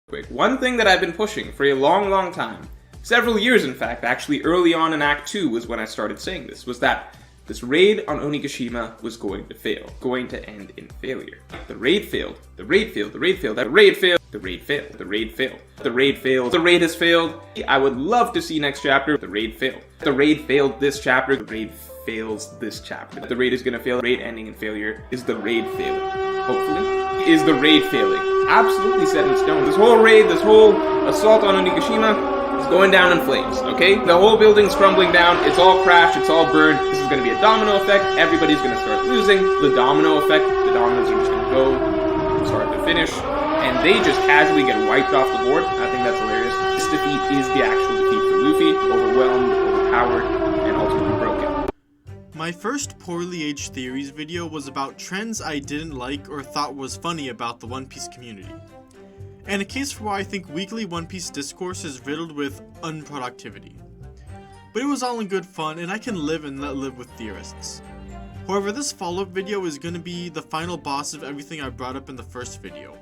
Quick, one thing that I've been pushing for a long time, several years in fact, actually early on in Act 2 was when I started saying this, was that this raid on Onigashima was going to fail, going to end in failure. The raid failed, the raid failed, the raid failed, the raid failed, the raid failed, the raid failed, the raid failed, the raid has failed. I would love to see next chapter, the raid failed. The raid failed this chapter, the raid fails this chapter. The raid is gonna fail, the raid ending in failure. Is the raid failing? Hopefully. Is the raid failing? Absolutely set in stone. This whole raid, this whole assault on Onigashima, is going down in flames, okay? The whole building's crumbling down, it's all crashed, it's all burned. This is gonna be a domino effect, everybody's gonna start losing. The domino effect, the dominoes are just gonna go from start to finish, and they just casually get wiped off the board. I think that's hilarious. This defeat is the actual defeat for Luffy, overwhelmed, overpowered, and ultimately broken. My first poorly aged theories video was about trends I didn't like or thought was funny about the One Piece community. And a case for why I think weekly One Piece discourse is riddled with unproductivity. But it was all in good fun, and I can live and let live with theorists. However, this follow-up video is going to be the final boss of everything I brought up in the first video.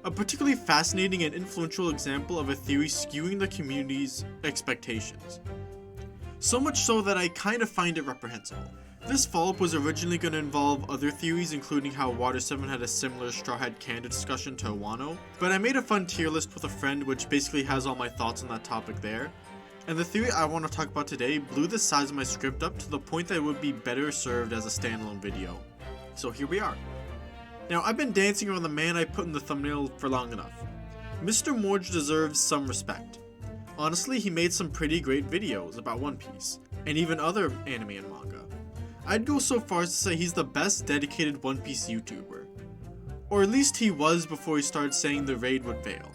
A particularly fascinating and influential example of a theory skewing the community's expectations. So much so that I kind of find it reprehensible. This follow-up was originally going to involve other theories, including how Water 7 had a similar Strawhat candid discussion to Wano, but I made a fun tier list with a friend which basically has all my thoughts on that topic there. And the theory I want to talk about today blew the size of my script up to the point that it would be better served as a standalone video. So here we are. Now, I've been dancing around the man I put in the thumbnail for long enough. Mr. Morge deserves some respect. Honestly, he made some pretty great videos about One Piece, and even other anime and manga. I'd go so far as to say he's the best dedicated One Piece YouTuber. Or at least he was before he started saying the raid would fail.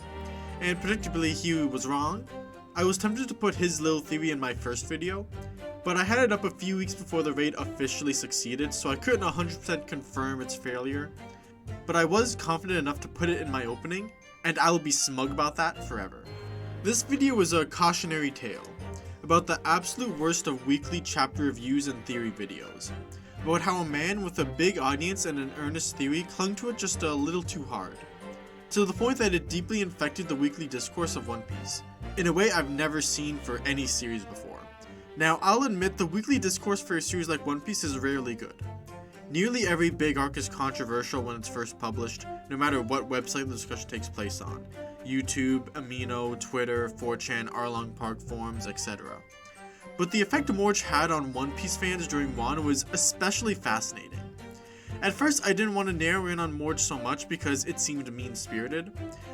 And predictably, he was wrong. I was tempted to put his little theory in my first video, but I had it up a few weeks before the raid officially succeeded, so I couldn't 100% confirm its failure. But I was confident enough to put it in my opening, and I will be smug about that forever. This video is a cautionary tale about the absolute worst of weekly chapter reviews and theory videos, about how a man with a big audience and an earnest theory clung to it just a little too hard, to the point that it deeply infected the weekly discourse of One Piece, in a way I've never seen for any series before. Now, I'll admit the weekly discourse for a series like One Piece is rarely good. Nearly every big arc is controversial when it's first published, no matter what website the discussion takes place on. YouTube, Amino, Twitter, 4chan, Arlong Park forums, etc. But the effect Morge had on One Piece fans during Wano was especially fascinating. At first, I didn't want to narrow in on Morge so much because it seemed mean-spirited,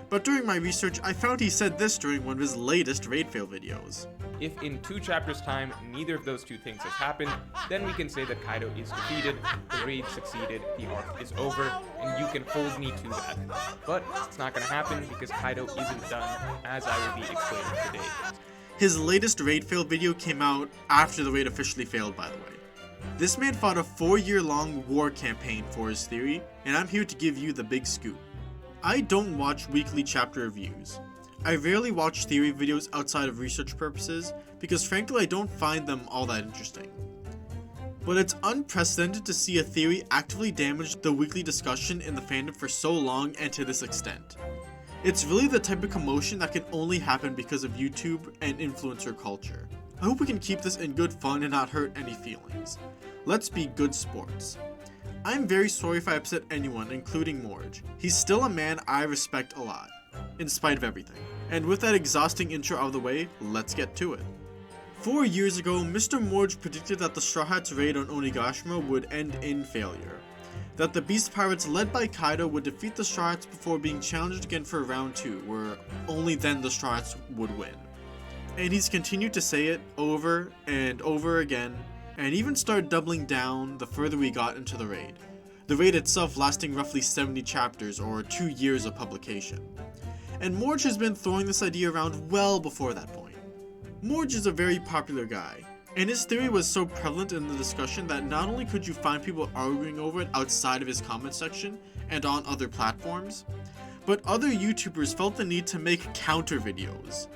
but during my research, I found he said this during one of his latest raid fail videos. If in 2 chapters' time, neither of those two things has happened, then we can say that Kaido is defeated, the raid succeeded, the arc is over, and you can hold me to that. But it's not gonna happen because Kaido isn't done, as I will be explaining today. His latest raid fail video came out after the raid officially failed, by the way. This man fought a 4-year-long war campaign for his theory, and I'm here to give you the big scoop. I don't watch weekly chapter reviews. I rarely watch theory videos outside of research purposes, because frankly I don't find them all that interesting. But it's unprecedented to see a theory actively damage the weekly discussion in the fandom for so long and to this extent. It's really the type of commotion that can only happen because of YouTube and influencer culture. I hope we can keep this in good fun and not hurt any feelings. Let's be good sports. I'm very sorry if I upset anyone, including Morge. He's still a man I respect a lot, in spite of everything. And with that exhausting intro out of the way, let's get to it. 4 years ago, Mr. Morge predicted that the Straw Hats' raid on Onigashima would end in failure. That the Beast Pirates led by Kaido would defeat the Straw Hats before being challenged again for round 2, where only then the Straw Hats would win. And he's continued to say it over and over again, and even started doubling down the further we got into the raid. The raid itself lasting roughly 70 chapters or 2 years of publication. And Morge has been throwing this idea around well before that point. Morge is a very popular guy, and his theory was so prevalent in the discussion that not only could you find people arguing over it outside of his comment section and on other platforms, but other YouTubers felt the need to make counter videos.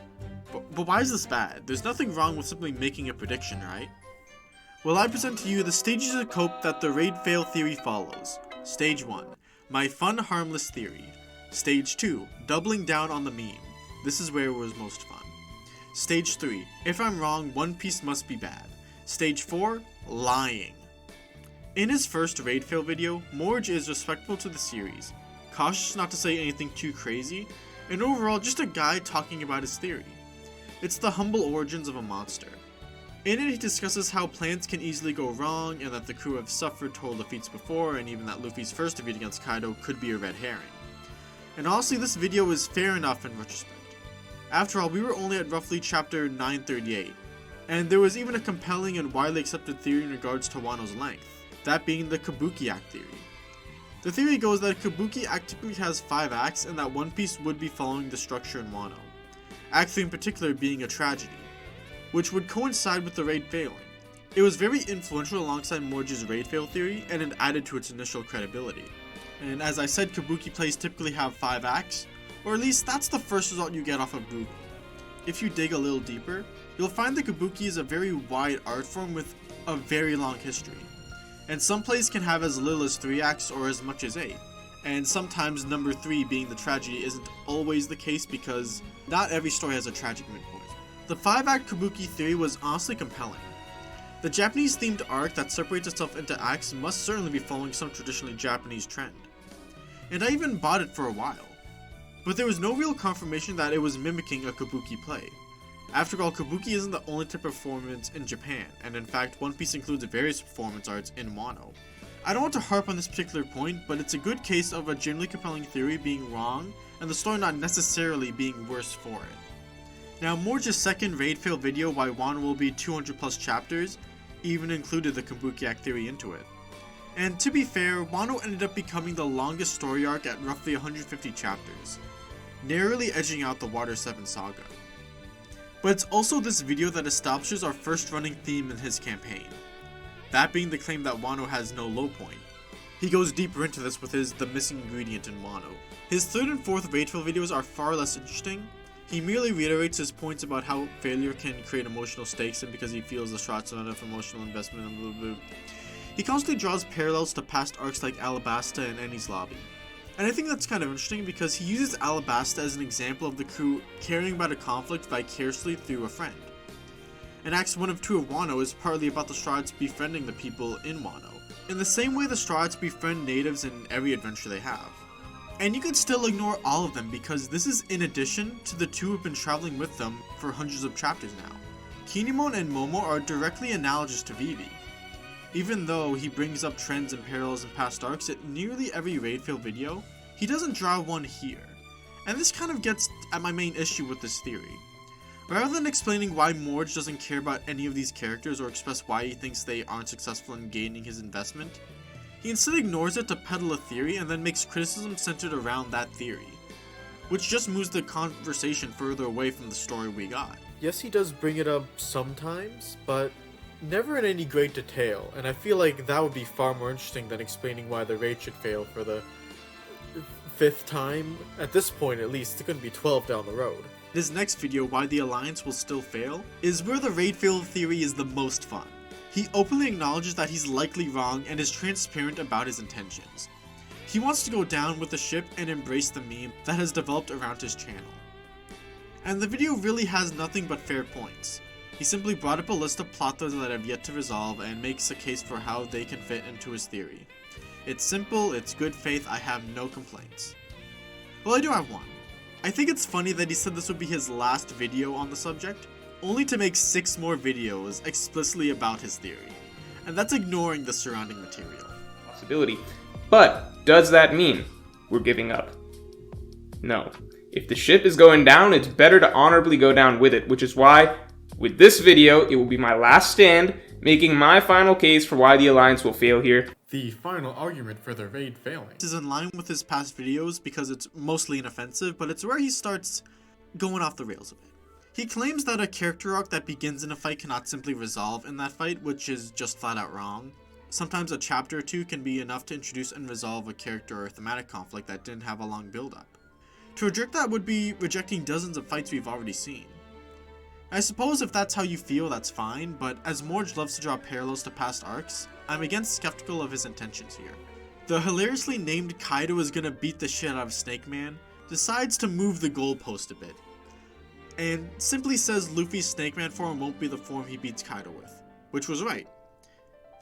But why is this bad? There's nothing wrong with simply making a prediction, right? Well, I present to you the stages of cope that the raid fail theory follows. Stage 1. My fun harmless theory. Stage 2, doubling down on the meme. This is where it was most fun. Stage 3, if I'm wrong, One Piece must be bad. Stage 4, lying. In his first raid fail video, Morge is respectful to the series, cautious not to say anything too crazy, and overall just a guy talking about his theory. It's the humble origins of a monster. In it, he discusses how plans can easily go wrong, and that the crew have suffered total defeats before, and even that Luffy's first defeat against Kaido could be a red herring. And honestly, this video is fair enough in retrospect. After all, we were only at roughly chapter 938, and there was even a compelling and widely accepted theory in regards to Wano's length, that being the Kabuki Act theory. The theory goes that Kabuki Act typically has 5 acts, and that One Piece would be following the structure in Wano. Act 3 in particular being a tragedy, which would coincide with the raid failing. It was very influential alongside Morge's raid fail theory, and it added to its initial credibility. And as I said, Kabuki plays typically have 5 acts, or at least that's the first result you get off of Google. If you dig a little deeper, you'll find that Kabuki is a very wide art form with a very long history. And some plays can have as little as 3 acts or as much as 8. And sometimes number 3 being the tragedy isn't always the case because not every story has a tragic midpoint. The 5-act Kabuki theory was honestly compelling. The Japanese themed arc that separates itself into acts must certainly be following some traditionally Japanese trend. And I even bought it for a while. But there was no real confirmation that it was mimicking a Kabuki play. After all, Kabuki isn't the only type of performance in Japan, and in fact, One Piece includes various performance arts in Wano. I don't want to harp on this particular point, but it's a good case of a genuinely compelling theory being wrong, and the story not necessarily being worse for it. Now, Morge's second raid fail video, why Wano will be 200 plus chapters, even included the Kabuki Act theory into it. And to be fair, Wano ended up becoming the longest story arc at roughly 150 chapters, narrowly edging out the Water 7 saga. But it's also this video that establishes our first running theme in his campaign, that being the claim that Wano has no low point. He goes deeper into this with his The Missing Ingredient in Wano. His third and fourth raid fail videos are far less interesting. He merely reiterates his points about how failure can create emotional stakes and because he feels the shots not enough emotional investment and blah blah blah. He constantly draws parallels to past arcs like Alabasta and Enies Lobby. And I think that's kind of interesting because he uses Alabasta as an example of the crew caring about a conflict vicariously through a friend. And Acts 1 of 2 of Wano is partly about the Strawhats befriending the people in Wano, in the same way the Strawhats befriend natives in every adventure they have. And you could still ignore all of them because this is in addition to the 2 who've been traveling with them for hundreds of chapters now. Kinemon and Momo are directly analogous to Vivi. Even though he brings up trends and parallels in past arcs at nearly every raid fail video, he doesn't draw one here. And this kind of gets at my main issue with this theory. Rather than explaining why Morge doesn't care about any of these characters or express why he thinks they aren't successful in gaining his investment, he instead ignores it to peddle a theory and then makes criticism centered around that theory, which just moves the conversation further away from the story we got. Yes, he does bring it up sometimes, but never in any great detail, and I feel like that would be far more interesting than explaining why the raid should fail for the 5th time. At this point, at least, it couldn't be 12 down the road. This next video, why the Alliance will still fail, is where the raid fail theory is the most fun. He openly acknowledges that he's likely wrong and is transparent about his intentions. He wants to go down with the ship and embrace the meme that has developed around his channel. And the video really has nothing but fair points. He simply brought up a list of plot threads that have yet to resolve and makes a case for how they can fit into his theory. It's simple, it's good faith, I have no complaints. Well, I do have one. I think it's funny that he said this would be his last video on the subject, only to make 6 more videos explicitly about his theory. And that's ignoring the surrounding material. Possibility. But does that mean we're giving up? No. If the ship is going down, it's better to honorably go down with it, which is why, with this video, it will be my last stand, making my final case for why the Alliance will fail here. The final argument for the raid failing. This is in line with his past videos because it's mostly inoffensive, but it's where he starts going off the rails a bit. He claims that a character arc that begins in a fight cannot simply resolve in that fight, which is just flat out wrong. Sometimes a chapter or 2 can be enough to introduce and resolve a character or thematic conflict that didn't have a long build-up. To reject that would be rejecting dozens of fights we've already seen. I suppose if that's how you feel, that's fine, but as Morge loves to draw parallels to past arcs, I'm again skeptical of his intentions here. The hilariously named Kaido is gonna beat the shit out of Snake Man decides to move the goalpost a bit, and simply says Luffy's Snake Man form won't be the form he beats Kaido with, which was right.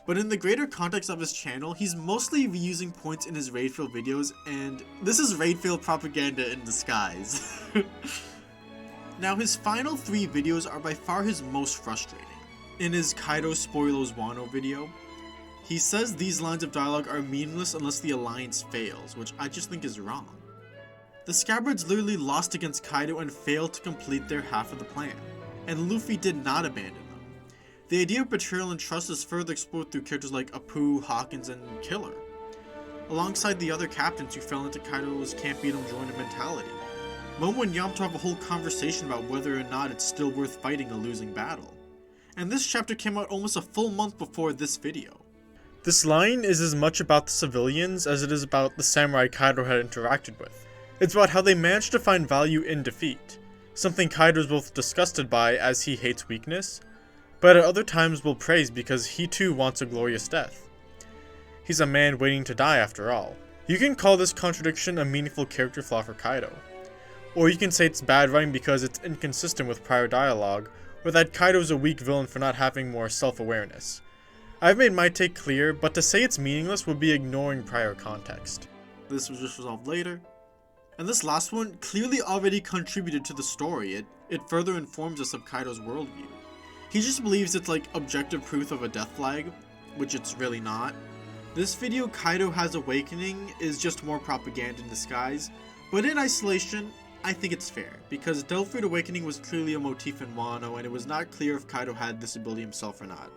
But in the greater context of his channel, he's mostly reusing points in his raid fail videos, and this is raid fail propaganda in disguise. Now, his final 3 videos are by far his most frustrating. In his Kaido spoilers Wano video, he says these lines of dialogue are meaningless unless the alliance fails, which I just think is wrong. The Scabbards literally lost against Kaido and failed to complete their half of the plan, and Luffy did not abandon them. The idea of betrayal and trust is further explored through characters like Apu, Hawkins, and Killer, alongside the other captains who fell into Kaido's can't beat him joiner mentality. Momo and Yamato have a whole conversation about whether or not it's still worth fighting a losing battle. And this chapter came out almost a full month before this video. This line is as much about the civilians as it is about the samurai Kaido had interacted with. It's about how they managed to find value in defeat, something Kaido is both disgusted by as he hates weakness, but at other times will praise because he too wants a glorious death. He's a man waiting to die after all. You can call this contradiction a meaningful character flaw for Kaido, or you can say it's bad writing because it's inconsistent with prior dialogue, or that Kaido's a weak villain for not having more self-awareness. I've made my take clear, but to say it's meaningless would be ignoring prior context. This was just resolved later. And this last one clearly already contributed to the story. It further informs us of Kaido's worldview. He just believes it's like objective proof of a death flag, which it's really not. This video, Kaido has awakening, is just more propaganda in disguise, but in isolation, I think it's fair, because Delphoid Awakening was clearly a motif in Wano, and it was not clear if Kaido had this ability himself or not.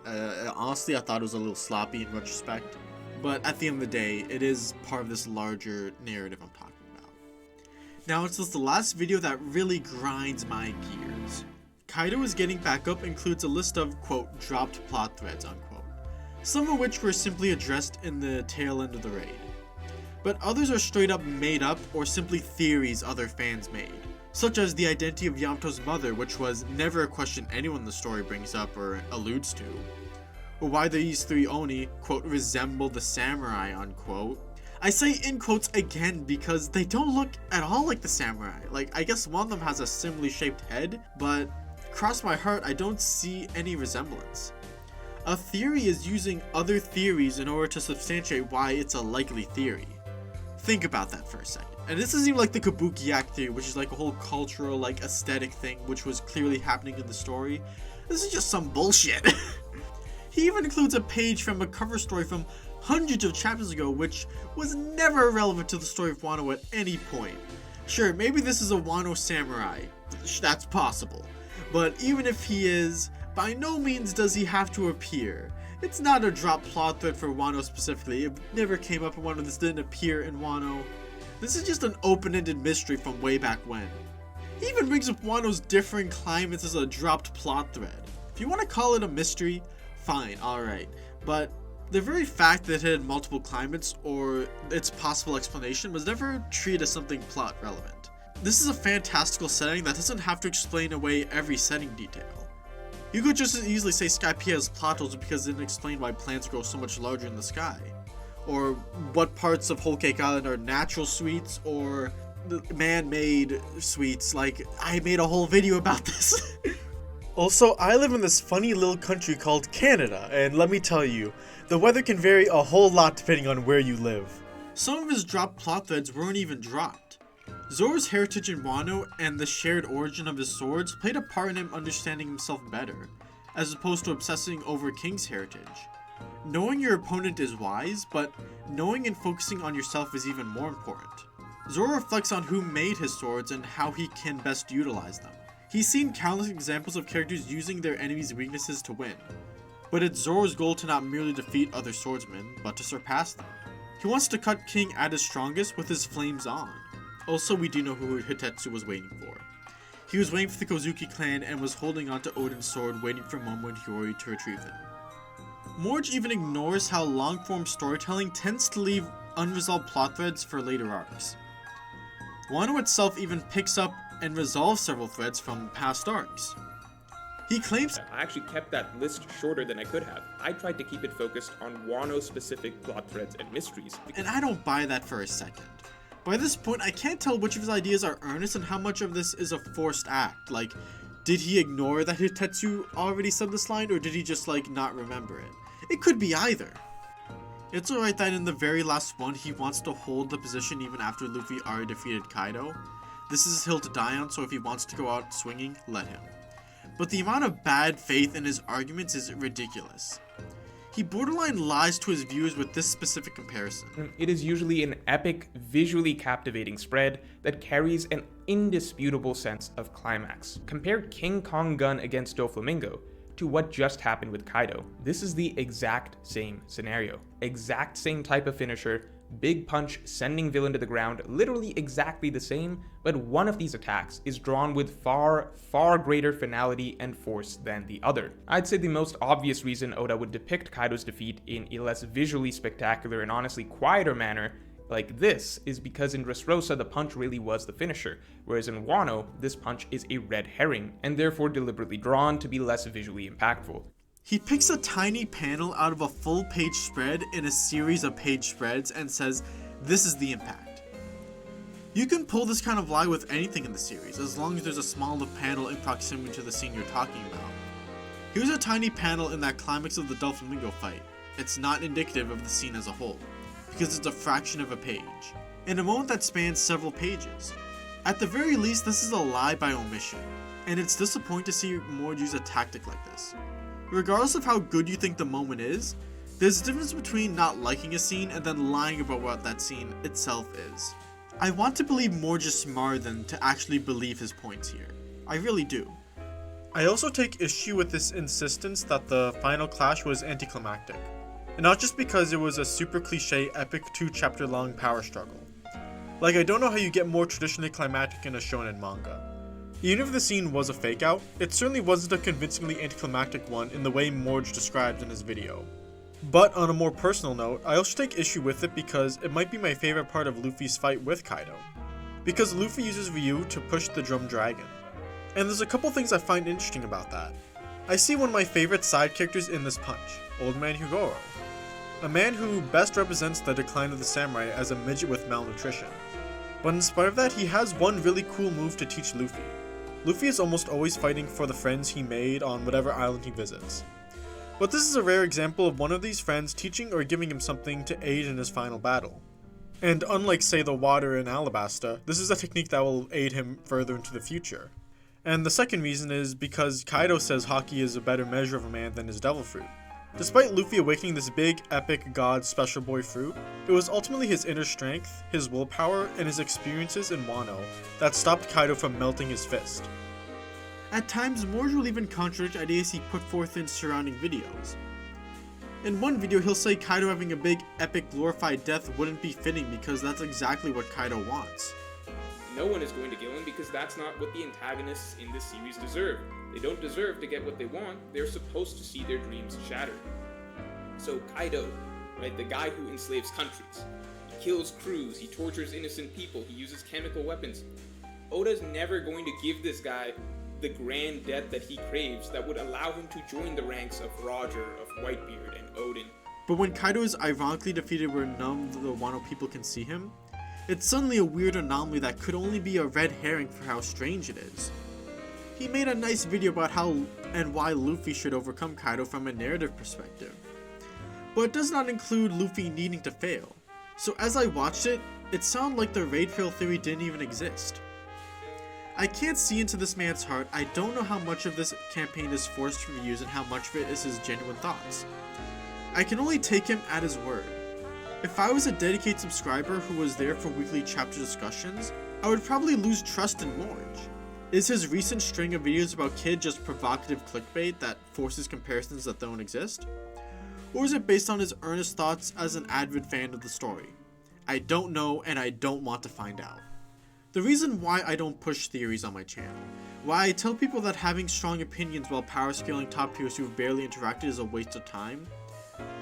Honestly, I thought it was a little sloppy in retrospect, but at the end of the day, it is part of this larger narrative I'm talking about. Now, it's just the last video that really grinds my gears. Kaido is getting back up includes a list of, quote, dropped plot threads, unquote, some of which were simply addressed in the tail end of the raid. But others are straight up made up or simply theories other fans made, such as the identity of Yamato's mother, which was never a question anyone in the story brings up or alludes to, or why these 3 Oni, quote, resemble the samurai, unquote. I say in quotes again because they don't look at all like the samurai. Like, I guess one of them has a similarly shaped head, but cross my heart, I don't see any resemblance. A theory is using other theories in order to substantiate why it's a likely theory. Think about that for a second. And this isn't even like the Kabukiyak theory, which is like a whole cultural, like, aesthetic thing, which was clearly happening in the story. This is just some bullshit. He even includes a page from a cover story from hundreds of chapters ago, which was never relevant to the story of Wano at any point. Sure, maybe this is a Wano samurai. That's possible. But even if he is, by no means does he have to appear. It's not a drop plot thread for Wano specifically. It never came up in Wano. This didn't appear in Wano. This is just an open-ended mystery from way back when. He even brings up Wano's differing climates as a dropped plot thread. If you want to call it a mystery, fine, alright. But the very fact that it had multiple climates, or its possible explanation, was never treated as something plot relevant. This is a fantastical setting that doesn't have to explain away every setting detail. You could just as easily say Skypiea has plot holes because it didn't explain why plants grow so much larger in the sky. Or what parts of Whole Cake Island are natural sweets or man-made sweets. Like, I made a whole video about this. Also, I live in this funny little country called Canada, and let me tell you, the weather can vary a whole lot depending on where you live. Some of his dropped plot threads weren't even dropped. Zoro's heritage in Wano and the shared origin of his swords played a part in him understanding himself better, as opposed to obsessing over King's heritage. Knowing your opponent is wise, but knowing and focusing on yourself is even more important. Zoro reflects on who made his swords and how he can best utilize them. He's seen countless examples of characters using their enemies' weaknesses to win, but it's Zoro's goal to not merely defeat other swordsmen, but to surpass them. He wants to cut King at his strongest with his flames on. Also, we do know who Hitetsu was waiting for. He was waiting for the Kozuki clan and was holding onto Odin's sword, waiting for Momo and Hiyori to retrieve it. Morge even ignores how long-form storytelling tends to leave unresolved plot threads for later arcs. Wano itself even picks up and resolves several threads from past arcs. He claims, I actually kept that list shorter than I could have. I tried to keep it focused on Wano-specific plot threads and mysteries. and I don't buy that for a second. By this point, I can't tell which of his ideas are earnest and how much of this is a forced act. Like, did he ignore that Hitetsu already said this line, or did he just, like, not remember it? It could be either. It's alright that in the very last one, he wants to hold the position even after Luffy already defeated Kaido. This is his hill to die on, so if he wants to go out swinging, let him. But the amount of bad faith in his arguments is ridiculous. He borderline lies to his viewers with this specific comparison. It is usually an epic, visually captivating spread that carries an indisputable sense of climax. Compare King Kong Gun against Doflamingo to what just happened with Kaido. This is the exact same scenario. Exact same type of finisher, big punch sending villain to the ground, literally exactly the same, but one of these attacks is drawn with far, far greater finality and force than the other. I'd say the most obvious reason Oda would depict Kaido's defeat in a less visually spectacular and honestly quieter manner like this is because in Dressrosa the punch really was the finisher, whereas in Wano this punch is a red herring and therefore deliberately drawn to be less visually impactful. He picks a tiny panel out of a full page spread in a series of page spreads and says, this is the impact. You can pull this kind of lie with anything in the series, as long as there's a small enough panel in proximity to the scene you're talking about. Here's a tiny panel in that climax of the Doflamingo fight. It's not indicative of the scene as a whole, because it's a fraction of a page, in a moment that spans several pages. At the very least, this is a lie by omission, and it's disappointing to see Mord use a tactic like this. Regardless of how good you think the moment is, there's a difference between not liking a scene and then lying about what that scene itself is. I want to believe Mord is smarter than to actually believe his points here. I really do. I also take issue with this insistence that the final clash was anticlimactic. And not just because it was a super cliche epic 2-chapter long power struggle. Like, I don't know how you get more traditionally climactic in a shonen manga. Even if the scene was a fake out, it certainly wasn't a convincingly anticlimactic one in the way Morge described in his video. But on a more personal note, I also take issue with it because it might be my favorite part of Luffy's fight with Kaido. Because Luffy uses Ryu to push the drum dragon. And there's a couple things I find interesting about that. I see one of my favorite side characters in this punch, Old Man Higoro. A man who best represents the decline of the samurai as a midget with malnutrition. But in spite of that, he has one really cool move to teach Luffy. Luffy is almost always fighting for the friends he made on whatever island he visits. But this is a rare example of one of these friends teaching or giving him something to aid in his final battle. And unlike, say, the water in Alabasta, this is a technique that will aid him further into the future. And the second reason is because Kaido says Haki is a better measure of a man than his devil fruit. Despite Luffy awakening this big, epic god special boy fruit, it was ultimately his inner strength, his willpower, and his experiences in Wano that stopped Kaido from melting his fist. At times, Morge will even contradict ideas he put forth in surrounding videos. In one video, he'll say Kaido having a big, epic, glorified death wouldn't be fitting because that's exactly what Kaido wants. No one is going to kill him because that's not what the antagonists in this series deserve. They don't deserve to get what they want, they're supposed to see their dreams shattered. So Kaido, right, the guy who enslaves countries, he kills crews, he tortures innocent people, he uses chemical weapons. Oda's never going to give this guy the grand death that he craves that would allow him to join the ranks of Roger, of Whitebeard, and Odin. But when Kaido is ironically defeated where none of the Wano people can see him, it's suddenly a weird anomaly that could only be a red herring for how strange it is. He made a nice video about how and why Luffy should overcome Kaido from a narrative perspective. But it does not include Luffy needing to fail. So as I watched it, it sounded like the raid fail theory didn't even exist. I can't see into this man's heart. I don't know how much of this campaign is forced reviews and how much of it is his genuine thoughts. I can only take him at his word. If I was a dedicated subscriber who was there for weekly chapter discussions, I would probably lose trust in Morge. Is his recent string of videos about Kid just provocative clickbait that forces comparisons that don't exist? Or is it based on his earnest thoughts as an avid fan of the story? I don't know, and I don't want to find out. The reason why I don't push theories on my channel, why I tell people that having strong opinions while power scaling top tiers who've barely interacted is a waste of time,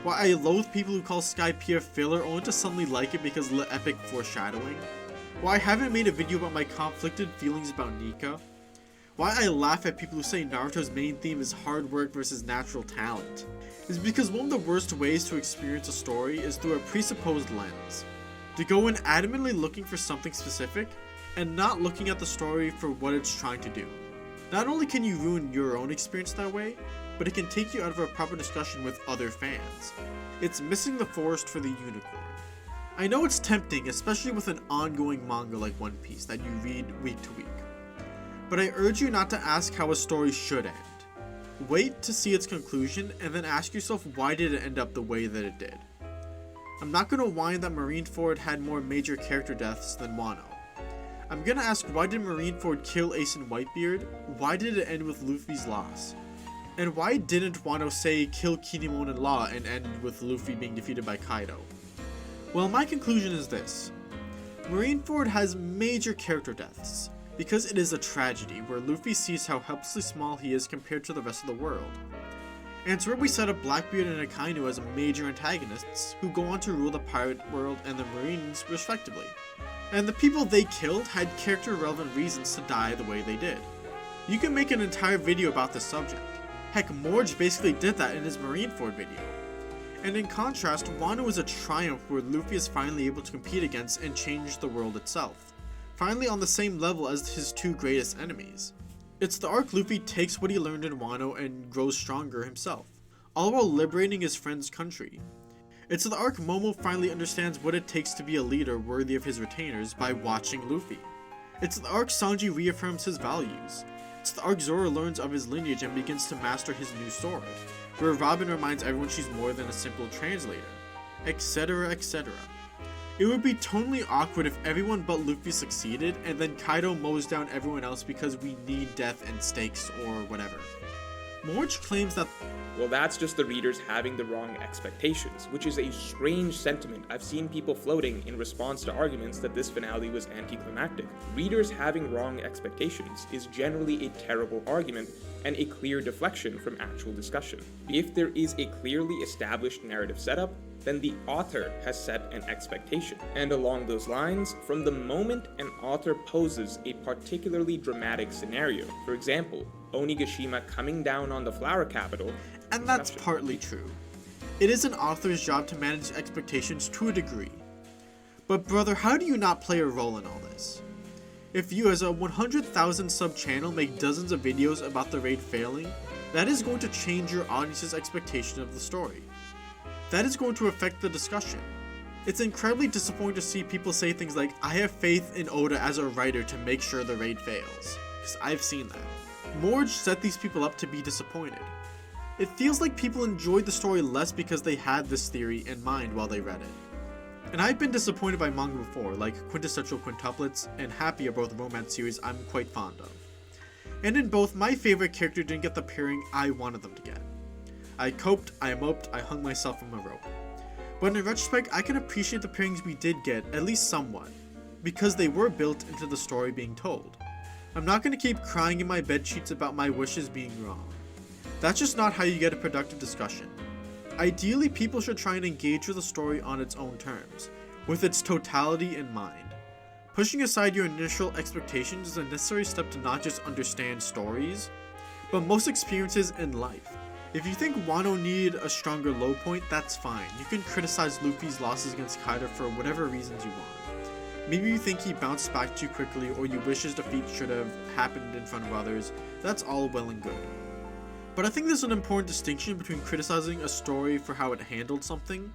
why I loathe people who call Skypiea filler only to suddenly like it because of the epic foreshadowing, why I haven't made a video about my conflicted feelings about Nika, Why I laugh at people who say Naruto's main theme is hard work versus natural talent is because one of the worst ways to experience a story is through a presupposed lens. To go in adamantly looking for something specific and not looking at the story for what it's trying to do. Not only can you ruin your own experience that way, but it can take you out of a proper discussion with other fans. It's missing the forest for the unicorn. I know it's tempting, especially with an ongoing manga like One Piece that you read week to week. But I urge you not to ask how a story should end. Wait to see its conclusion and then ask yourself why did it end up the way that it did. I'm not going to whine that Marineford had more major character deaths than Wano. I'm going to ask why did Marineford kill Ace and Whitebeard, why did it end with Luffy's loss? And why didn't Wano say kill Kinemon and Law and end with Luffy being defeated by Kaido? Well, my conclusion is this. Marineford has major character deaths, because it is a tragedy where Luffy sees how helplessly small he is compared to the rest of the world. And it's where we set up Blackbeard and Akainu as major antagonists who go on to rule the pirate world and the Marines respectively. And the people they killed had character relevant reasons to die the way they did. You can make an entire video about this subject. Heck, Morge basically did that in his Marineford video. And in contrast, Wano is a triumph where Luffy is finally able to compete against and change the world itself. Finally on the same level as his two greatest enemies. It's the arc Luffy takes what he learned in Wano and grows stronger himself, all while liberating his friend's country. It's the arc Momo finally understands what it takes to be a leader worthy of his retainers by watching Luffy. It's the arc Sanji reaffirms his values. It's the arc Zoro learns of his lineage and begins to master his new sword, where Robin reminds everyone she's more than a simple translator, etc, etc. It would be totally awkward if everyone but Luffy succeeded and then Kaido mows down everyone else because we need death and stakes or whatever. Morge claims that Well, that's just the readers having the wrong expectations, which is a strange sentiment I've seen people floating in response to arguments that this finale was anticlimactic. Readers having wrong expectations is generally a terrible argument and a clear deflection from actual discussion. If there is a clearly established narrative setup, then the author has set an expectation. And along those lines, from the moment an author poses a particularly dramatic scenario, for example, Onigashima coming down on the flower capital, and that's partly true. It is an author's job to manage expectations to a degree. But brother, how do you not play a role in all this? If you as a 100,000 sub channel make dozens of videos about the raid failing, that is going to change your audience's expectation of the story. That is going to affect the discussion. It's incredibly disappointing to see people say things like, I have faith in Oda as a writer to make sure the raid fails. Because I've seen that. Morge set these people up to be disappointed. It feels like people enjoyed the story less because they had this theory in mind while they read it. And I've been disappointed by manga before, like Quintessential Quintuplets and Happy are both romance series I'm quite fond of. And in both, my favorite character didn't get the pairing I wanted them to get. I coped, I moped, I hung myself from a rope. But in retrospect, I can appreciate the pairings we did get, at least somewhat, because they were built into the story being told. I'm not going to keep crying in my bedsheets about my wishes being wrong. That's just not how you get a productive discussion. Ideally, people should try and engage with the story on its own terms, with its totality in mind. Pushing aside your initial expectations is a necessary step to not just understand stories, but most experiences in life. If you think Wano needed a stronger low point, that's fine. You can criticize Luffy's losses against Kaido for whatever reasons you want. Maybe you think he bounced back too quickly, or you wish his defeat should have happened in front of others. That's all well and good. But I think there's an important distinction between criticizing a story for how it handled something,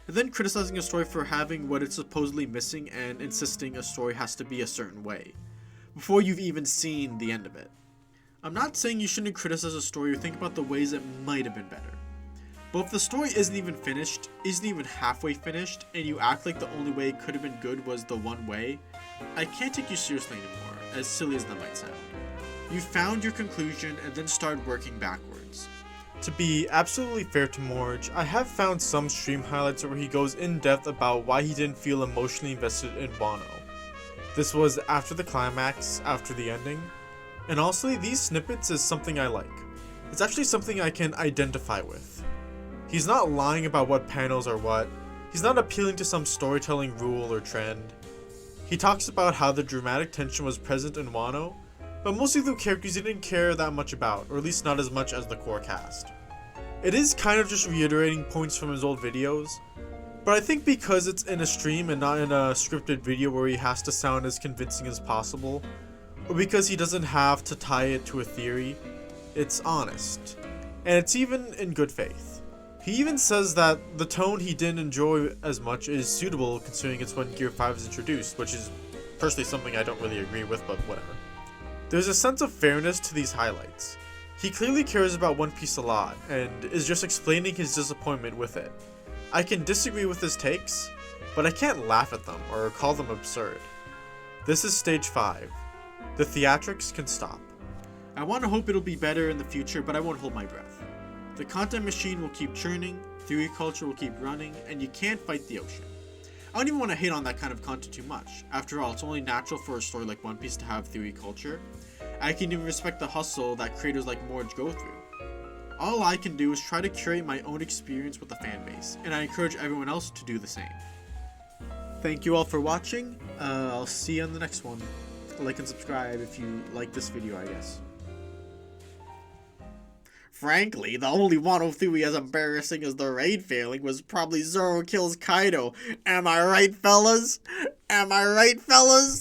and then criticizing a story for having what it's supposedly missing and insisting a story has to be a certain way, before you've even seen the end of it. I'm not saying you shouldn't criticize a story or think about the ways it might have been better. But if the story isn't even finished, isn't even halfway finished, and you act like the only way it could have been good was the one way, I can't take you seriously anymore, as silly as that might sound. You found your conclusion and then started working backwards. To be absolutely fair to Morge, I have found some stream highlights where he goes in depth about why he didn't feel emotionally invested in Wano. This was after the climax, after the ending. And honestly, these snippets is something I like. It's actually something I can identify with. He's not lying about what panels are what. He's not appealing to some storytelling rule or trend. He talks about how the dramatic tension was present in Wano, but mostly through characters he didn't care that much about, or at least not as much as the core cast. It is kind of just reiterating points from his old videos, but I think because it's in a stream and not in a scripted video where he has to sound as convincing as possible, or because he doesn't have to tie it to a theory, it's honest, and it's even in good faith. He even says that the tone he didn't enjoy as much is suitable considering it's when Gear 5 is introduced, which is personally something I don't really agree with, but whatever. There's a sense of fairness to these highlights. He clearly cares about One Piece a lot, and is just explaining his disappointment with it. I can disagree with his takes, but I can't laugh at them or call them absurd. This is stage 5. The theatrics can stop. I want to hope it'll be better in the future, but I won't hold my breath. The content machine will keep churning, theory culture will keep running, and you can't fight the ocean. I don't even want to hate on that kind of content too much. After all, it's only natural for a story like One Piece to have theory culture. I can even respect the hustle that creators like Morge go through. All I can do is try to curate my own experience with the fanbase, and I encourage everyone else to do the same. Thank you all for watching. I'll see you on the next one. Like and subscribe if you like this video, I guess. Frankly, the only Wano theory as embarrassing as the raid failing was probably Zoro kills Kaido. Am I right, fellas? Am I right, fellas?